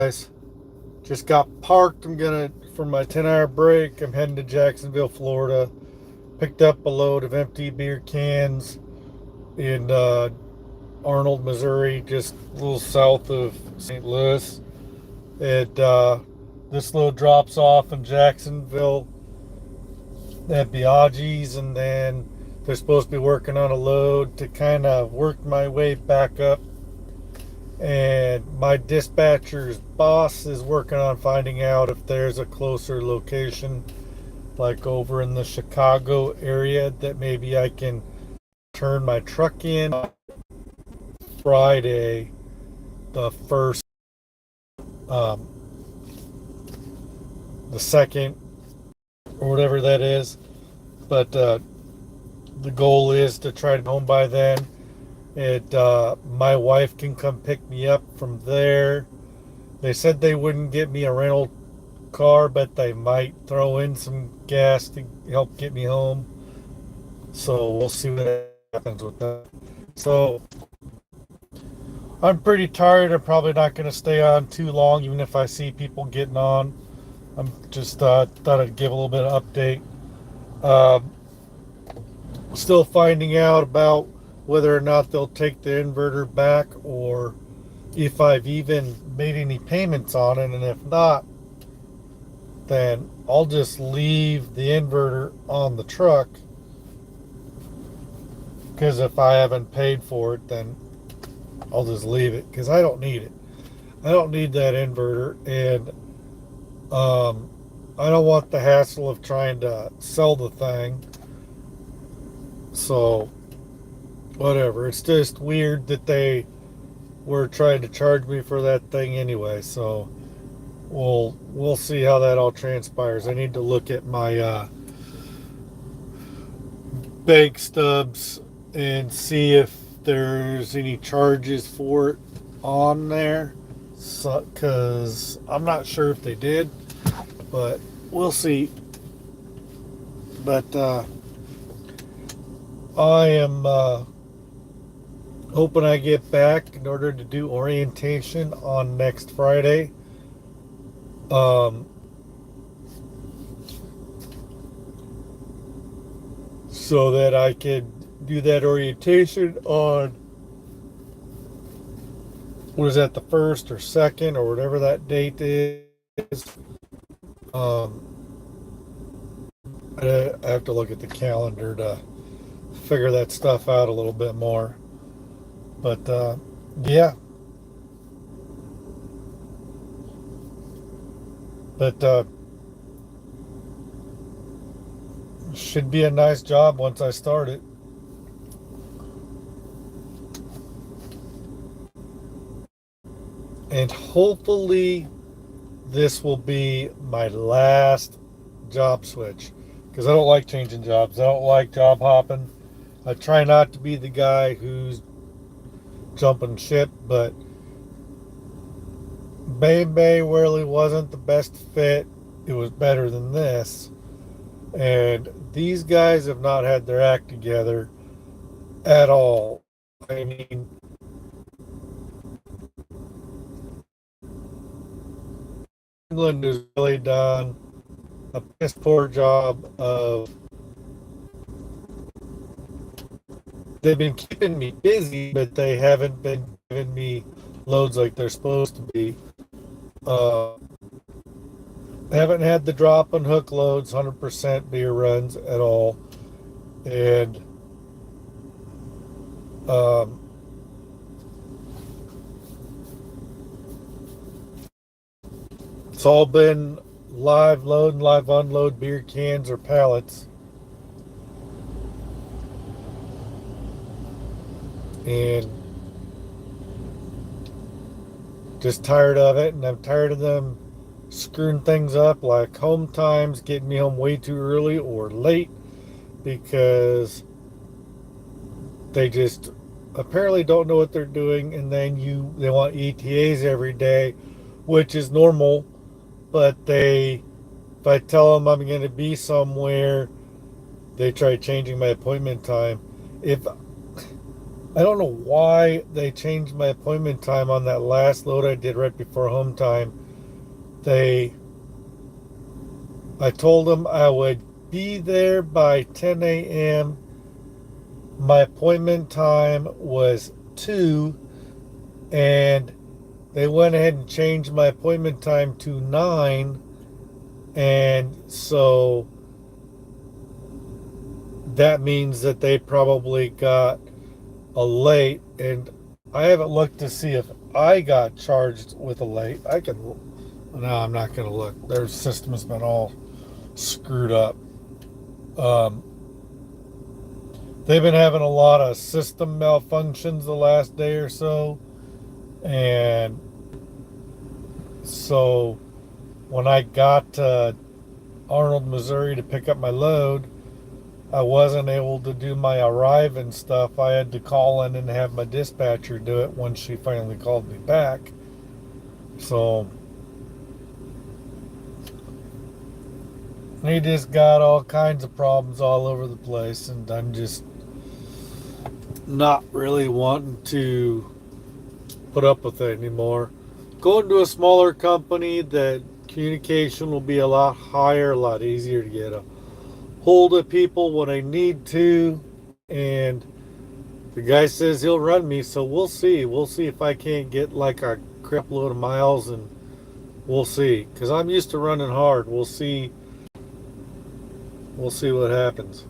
Guys, just got parked. I'm gonna for my 10-hour break. I'm heading to Jacksonville, Florida. Picked up a load of empty beer cans in Arnold, Missouri, just a little south of St. Louis. This load drops off in Jacksonville at Biaggi's, and then they're supposed to be working on a load to kind of work my way back up. And my dispatcher's boss is working on finding out if there's a closer location, like over in the Chicago area, that maybe I can turn my truck in Friday, the first, um, the second, or whatever that is. But the goal is to try to be home by then. My wife can come pick me up from there. They said they wouldn't get me a rental car, but they might throw in some gas to help get me home. So we'll see what happens with that. So I'm pretty tired. I'm probably not going to stay on too long, even if I see people getting on. I'm just thought I'd give a little bit of update. Um, Still finding out about whether or not they'll take the inverter back, or if I've even made any payments on it, and if not, then I'll just leave the inverter on the truck, because if I haven't paid for it, then I'll just leave it, because I don't need it. I don't need that inverter, and I don't want the hassle of trying to sell the thing. So whatever. It's just weird that they were trying to charge me for that thing anyway. So we'll see how that all transpires. I need to look at my bank stubs and see if there's any charges for it on there. So, because I'm not sure if they did, but we'll see. But I am hoping I get back in order to do orientation on next Friday. Um, so that I could do that orientation on, what is that, the first or second or whatever that date is. Um, I have to look at the calendar to figure that stuff out a little bit more. But yeah, but should be a nice job once I start it. And hopefully this will be my last job switch, because I don't like changing jobs. I don't like job hopping. I try not to be the guy who's jumping ship, but Bay Bay really wasn't the best fit. It was better than this. And these guys have not had their act together at all. I mean, England has really done a piss poor job of. They've been keeping me busy, but they haven't been giving me loads like they're supposed to be. Uh, haven't had the drop and hook loads, 100% beer runs at all. And um, it's all been live load and live unload beer cans or pallets. And just tired of it. And I'm tired of them screwing things up, like home times, getting me home way too early or late, because they just apparently don't know what they're doing. And then they want ETAs every day, which is normal, but if I tell them I'm going to be somewhere, they try changing my appointment time. If I don't know why they changed my appointment time on that last load I did right before home time. They, I told them I would be there by 10 a.m. My appointment time was 2, and they went ahead and changed my appointment time to 9. And so that means that they probably got a late. And I haven't looked to see if I got charged with a late. I can, no, I'm not going to look. Their system's been all screwed up. Um, they've been having a lot of system malfunctions the last day or so. And so when I got to Arnold, Missouri to pick up my load, I wasn't able to do my arrive and stuff. I had to call in and have my dispatcher do it once she finally called me back. So they just got all kinds of problems all over the place, and I'm just not really wanting to put up with it anymore. Going to a smaller company, that communication will be a lot higher, a lot easier to get a hold of people when I need to, and the guy says he'll run me, so we'll see. We'll see if I can't get like a crap load of miles, and we'll see. Because I'm used to running hard. We'll see. We'll see what happens.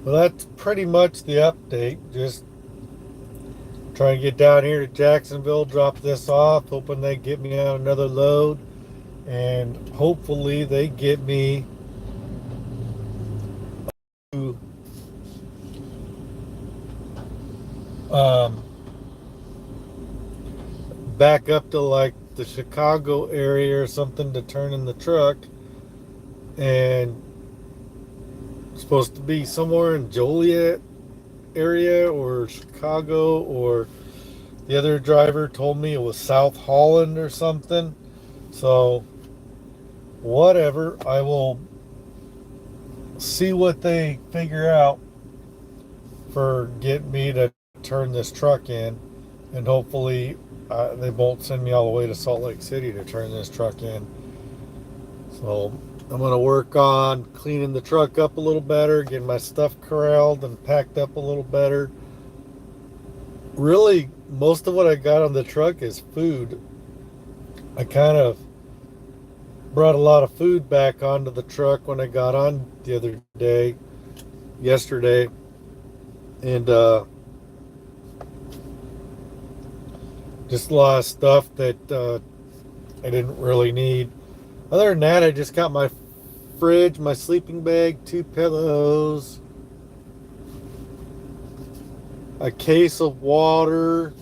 Well, that's pretty much the update. Just trying to get down here to Jacksonville, drop this off, hoping they get me on another load, and hopefully they get me to um, back up to like the Chicago area or something to turn in the truck. And it's supposed to be somewhere in Joliet area or Chicago, or the other driver told me it was South Holland or something. So whatever, I will see what they figure out for getting me to turn this truck in, and hopefully they won't send me all the way to Salt Lake City to turn this truck in. So I'm going to work on cleaning the truck up a little better, getting my stuff corralled and packed up a little better. Really, most of what I got on the truck is food. I kind of brought a lot of food back onto the truck when I got on the other day, yesterday, and just a lot of stuff that I didn't really need. Other than that, I just got my fridge, my sleeping bag, 2 pillows, a case of water,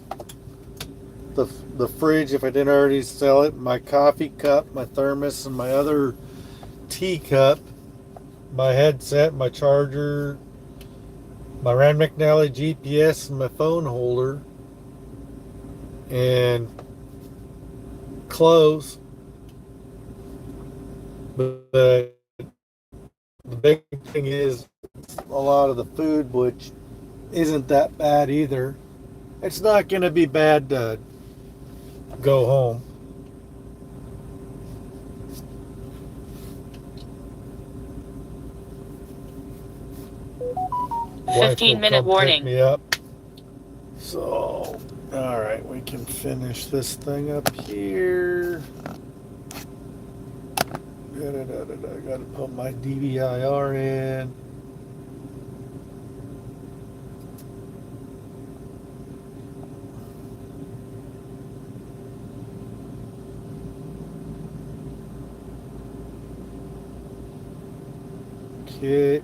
the fridge if I didn't already sell it, my coffee cup, my thermos, and my other teacup, my headset, my charger, my Rand McNally GPS, and my phone holder, and clothes. But the big thing is a lot of the food, which isn't that bad either. It's not going to be bad to go home. Wife 15-minute will come pick warning. me up. So, all right, we can finish this thing up here. I got to put my DVIR in. Okay.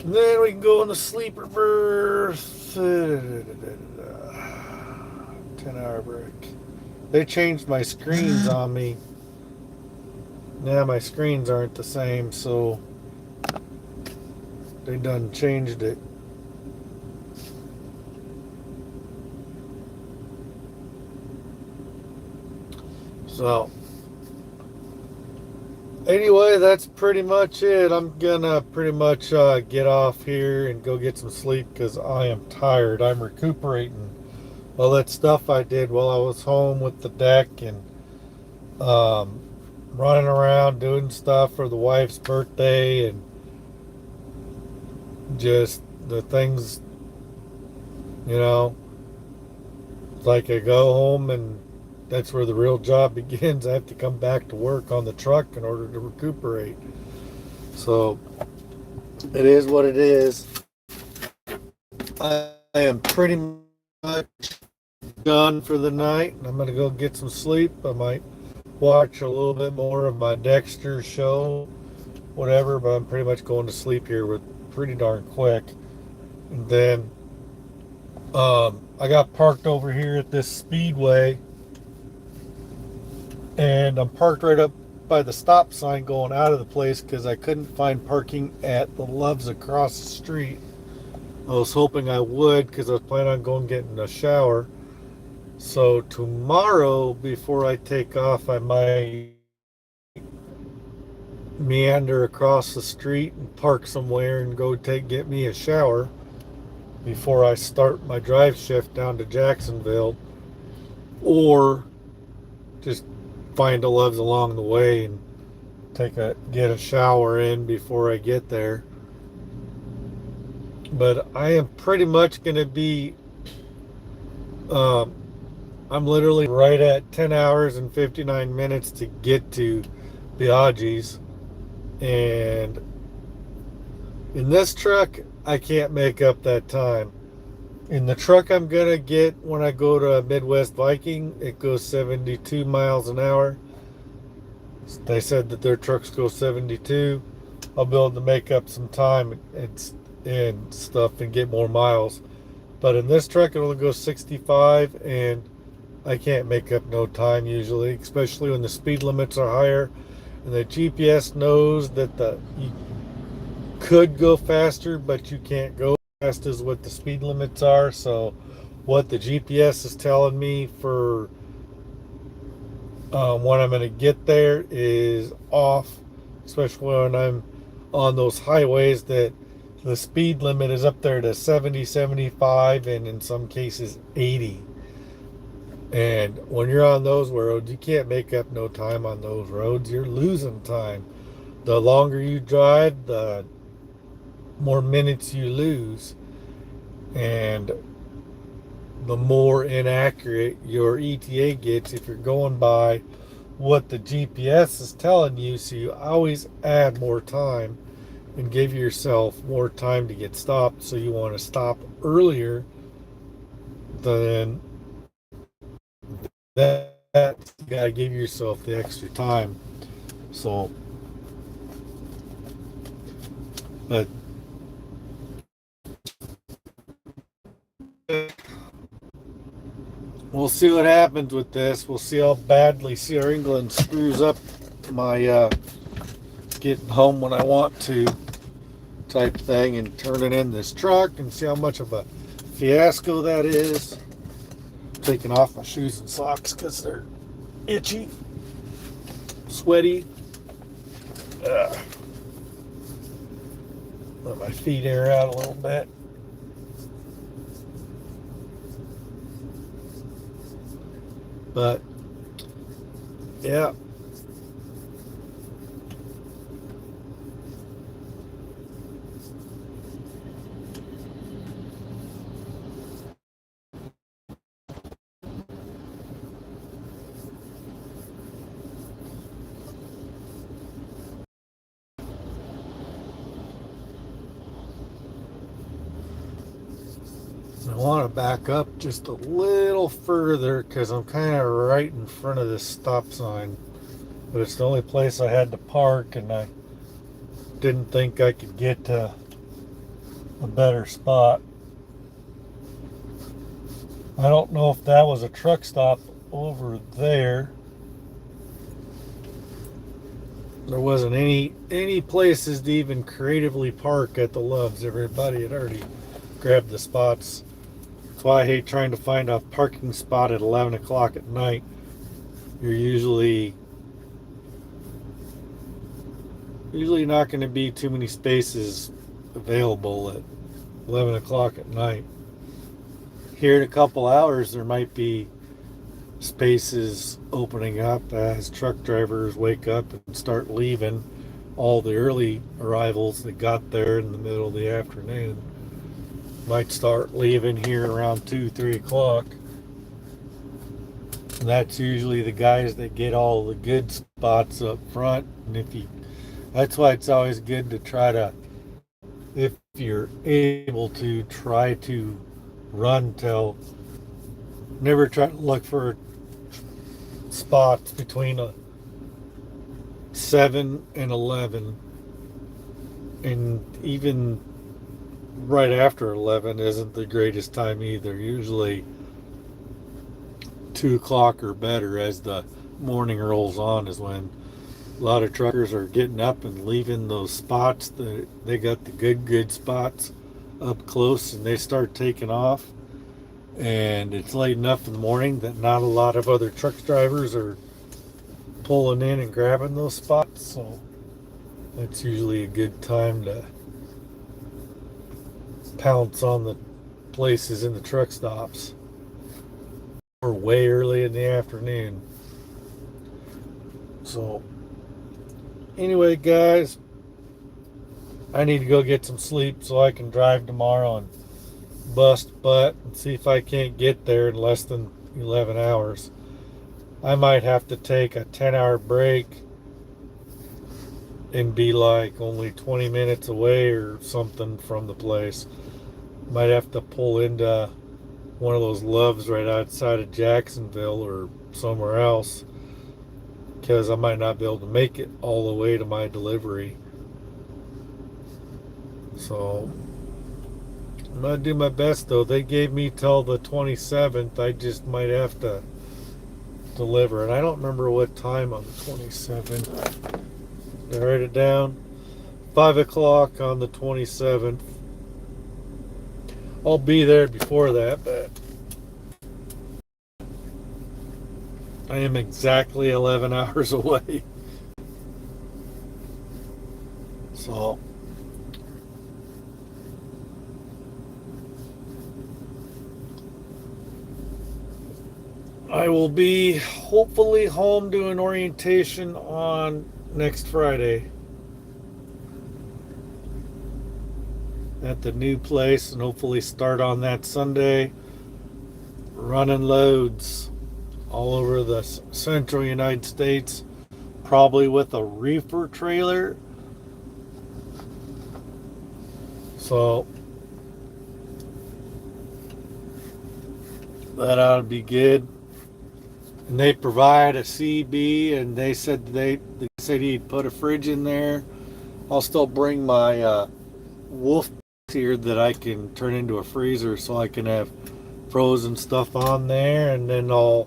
And then we can go in the sleeper berth. 10-hour break. They changed my screens on me. Now my screens aren't the same, so they done changed it. So anyway, that's pretty much it. I'm gonna pretty much get off here and go get some sleep because I am tired. I'm recuperating all that stuff I did while I was home with the deck and um, running around doing stuff for the wife's birthday and just the things, you know, like I go home and that's where the real job begins. I have to come back to work on the truck in order to recuperate. So it is what it is. I am pretty much done for the night. I'm going to go get some sleep. I might watch a little bit more of my Dexter show, whatever, but I'm pretty much going to sleep here with pretty darn quick. And then I got parked over here at this speedway, and I'm parked right up by the stop sign going out of the place because I couldn't find parking at the Love's across the street. I was hoping I would because I was planning on going getting a shower. So tomorrow, before I take off, I might meander across the street and park somewhere and go get me a shower before I start my drive shift down to Jacksonville, or just find a Love's along the way and get a shower in before I get there. But I am pretty much going to be I'm literally right at 10 hours and 59 minutes to get to Biaggi's. And in this truck, I can't make up that time. In the truck I'm going to get when I go to Midwest Viking, it goes 72 miles an hour. They said that their trucks go 72. I'll be able to make up some time and stuff and get more miles. But in this truck, it only goes 65, and I can't make up no time usually, especially when the speed limits are higher. And the GPS knows that you could go faster, but you can't go fast as what the speed limits are. So what the GPS is telling me for when I'm going to get there is off, especially when I'm on those highways that the speed limit is up there to 70, 75, and in some cases 80. And when you're on those roads, you can't make up no time on those roads. You're losing time. The longer you drive, the more minutes you lose. And the more inaccurate your ETA gets if you're going by what the GPS is telling you. So you always add more time and give yourself more time to get stopped. So you want to stop earlier than that. You got to give yourself the extra time. So, but we'll see what happens with this. We'll see how badly Sierra England screws up my getting home when I want to type thing and turning in this truck, and see how much of a fiasco that is. Taking off my shoes and socks because they're itchy, sweaty. Let my feet air out a little bit. But yeah, I want to back up just a little further because I'm kind of right in front of this stop sign, but it's the only place I had to park, and I didn't think I could get to a better spot. I don't know if that was a truck stop over there. there wasn't any places to even creatively park at the Loves. Everybody had already grabbed the spots. That's why I hate trying to find a parking spot at 11 o'clock at night. You're usually not going to be too many spaces available at 11 o'clock at night. Here in a couple hours, there might be spaces opening up as truck drivers wake up and start leaving. All the early arrivals that got there in the middle of the afternoon might start leaving here around 2-3 o'clock. And that's usually the guys that get all the good spots up front. And that's why it's always good to try to, if you're able to, try to run till, never try to look for spots between 7 and 11, and even right after 11 isn't the greatest time either. Usually 2 o'clock or better as the morning rolls on is when a lot of truckers are getting up and leaving those spots. They got the good spots up close, and they start taking off, and it's late enough in the morning that not a lot of other truck drivers are pulling in and grabbing those spots. So that's usually a good time to pounce on the places in the truck stops, or way early in the afternoon. So anyway, guys, I need to go get some sleep so I can drive tomorrow and bust butt and see if I can't get there in less than 11 hours. I might have to take a 10-hour break and be like only 20 minutes away or something from the place. Might have to pull into one of those Loves right outside of Jacksonville or somewhere else, because I might not be able to make it all the way to my delivery. So I'm gonna do my best though. They gave me till the 27th. I just might have to deliver it. I don't remember what time on the 27th. Did I write it down? 5 o'clock on the 27th. I'll be there before that, but I am exactly 11 hours away. So I will be hopefully home doing orientation on next Friday at the new place, and hopefully start on that Sunday running loads all over the central United States, probably with a reefer trailer. So that ought to be good. And they provide a CB, and they said he'd put a fridge in there. I'll still bring my wolf here that I can turn into a freezer so I can have frozen stuff on there. And then I'm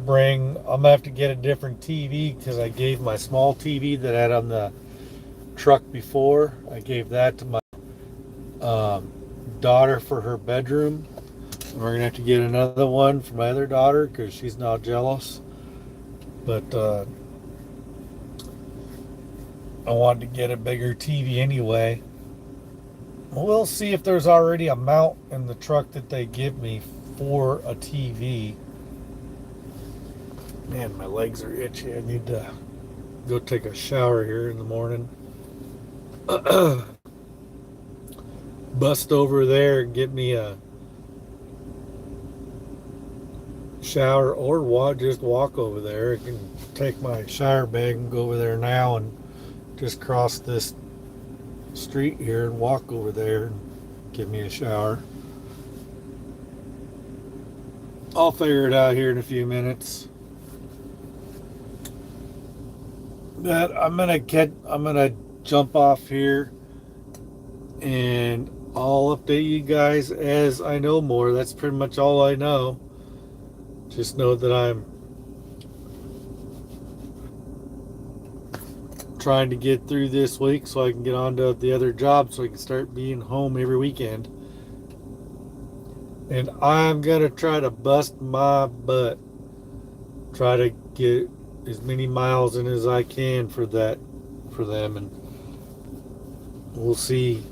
gonna have to get a different TV, because I gave my small TV that I had on the truck before, I gave that to my daughter for her bedroom. We're gonna have to get another one for my other daughter because she's now jealous. But I wanted to get a bigger TV anyway. We'll see if there's already a mount in the truck that they give me for a TV. Man, my legs are itchy. I need to go take a shower here in the morning. Bust over there and get me a shower, or just walk over there. I can take my shower bag and go over there now and just cross this street here and walk over there and give me a shower. I'll figure it out here in a few minutes. But I'm gonna jump off here, and I'll update you guys as I know more. That's pretty much all I know. Just know that I'm trying to get through this week so I can get on to the other job so I can start being home every weekend. And I'm gonna try to bust my butt, try to get as many miles in as I can for them, and we'll see.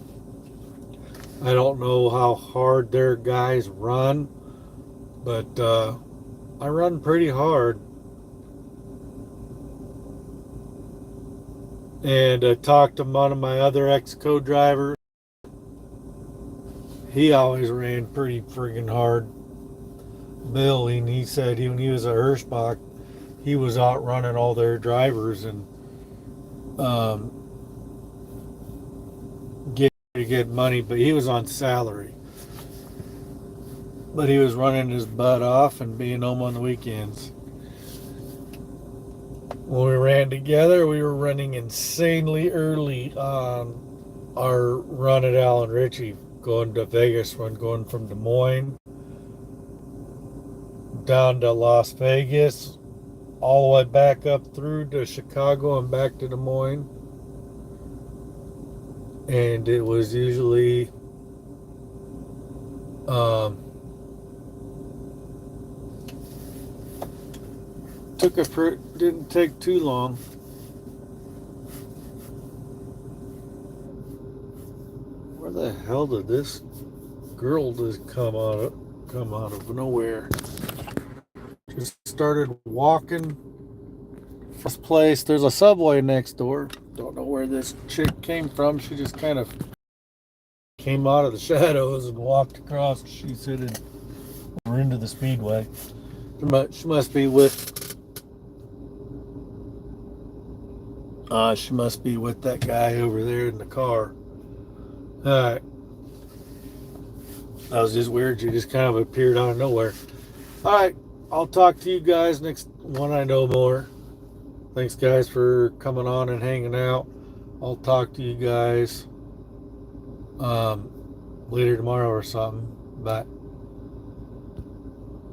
I don't know how hard their guys run, but I run pretty hard. And I talked to one of my other ex-co-drivers. He always ran pretty friggin' hard. Bill, and he said when he was at Hirschbach, he was out running all their drivers and get money, but he was on salary. But he was running his butt off and being home on the weekends. When we ran together, we were running insanely early on our run at Alan Ritchie, going to Vegas, going from Des Moines down to Las Vegas, all the way back up through to Chicago and back to Des Moines. And it was usually didn't take too long. Where the hell did this girl just come out of nowhere? Just started walking this place. There's a Subway next door. Don't know where this chick came from. She just kind of came out of the shadows and walked across. She's headed into the Speedway. She must be with that guy over there in the car. Alright. That was just weird. She just kind of appeared out of nowhere. Alright. I'll talk to you guys next when I know more. Thanks, guys, for coming on and hanging out. I'll talk to you guys later tomorrow or something. Bye.